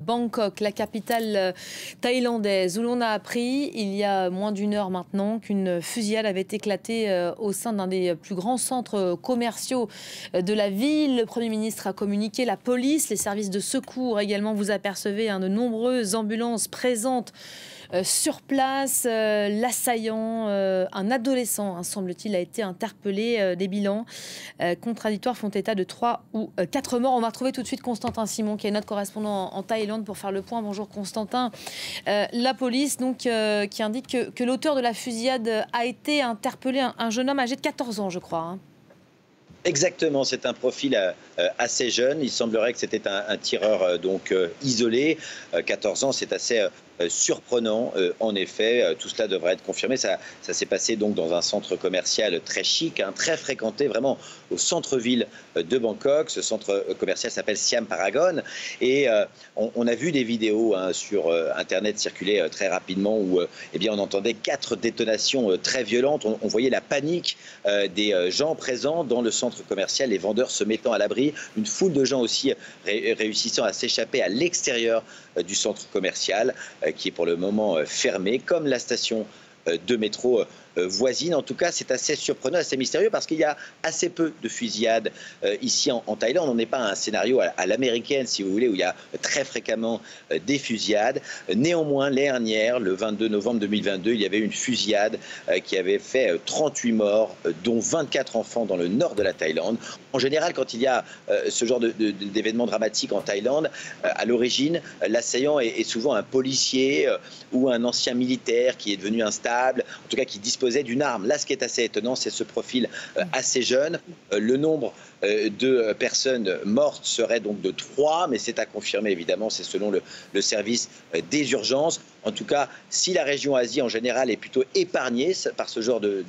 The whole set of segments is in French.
Bangkok, la capitale thaïlandaise, où l'on a appris il y a moins d'une heure maintenant qu'une fusillade avait éclaté au sein d'un des plus grands centres commerciaux de la ville. Le Premier ministre a communiqué, la police, les services de secours également. Vous apercevez de nombreuses ambulances présentes sur place. L'assaillant, un adolescent, semble-t-il, a été interpellé. Des bilans contradictoires font état de 3 ou 4 morts. On va retrouver tout de suite Constantin Simon, qui est notre correspondant en Thaïlande, pour faire le point. Bonjour Constantin. La police donc, qui indique que l'auteur de la fusillade a été interpellé, un jeune homme âgé de 14 ans, je crois. Exactement, c'est un profil assez jeune. Il semblerait que c'était un tireur isolé. 14 ans, c'est assez surprenant. En effet, tout cela devrait être confirmé. Ça s'est passé donc dans un centre commercial très chic, très fréquenté, vraiment au centre-ville de Bangkok. Ce centre commercial s'appelle Siam Paragon. Et on a vu des vidéos sur Internet circuler très rapidement où on entendait 4 détonations très violentes. On voyait la panique des gens présents dans le centre commercial, les vendeurs se mettant à l'abri, une foule de gens aussi réussissant à s'échapper à l'extérieur du centre commercial qui est pour le moment fermé, comme la station de métro voisine. En tout cas, c'est assez surprenant, assez mystérieux, parce qu'il y a assez peu de fusillades ici en Thaïlande. On n'est pas à un scénario à l'américaine, si vous voulez, où il y a très fréquemment des fusillades. Néanmoins, l'année dernière, le 22 novembre 2022, il y avait une fusillade qui avait fait 38 morts, dont 24 enfants dans le nord de la Thaïlande. En général, quand il y a ce genre d'événements dramatiques en Thaïlande, à l'origine, l'assaillant est souvent un policier ou un ancien militaire qui est devenu instable, en tout cas qui dispose d'une arme. Là, ce qui est assez étonnant, c'est ce profil assez jeune. Le nombre de personnes mortes serait donc de 3, mais c'est à confirmer, évidemment, c'est selon le service des urgences. En tout cas, si la région Asie en général est plutôt épargnée par ce genre de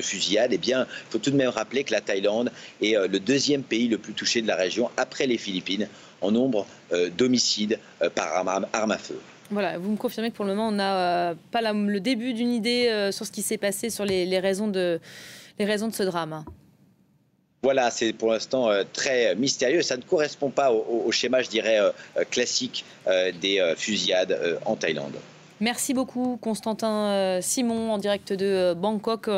fusillade, il faut tout de même rappeler que la Thaïlande est le 2e pays le plus touché de la région, après les Philippines, en nombre d'homicides par arme à feu. Voilà, vous me confirmez que pour le moment, on n'a pas le début d'une idée sur ce qui s'est passé, sur les raisons de ce drame. Voilà, c'est pour l'instant très mystérieux. Ça ne correspond pas au schéma, je dirais, classique des fusillades en Thaïlande. Merci beaucoup, Constantin Simon, en direct de Bangkok.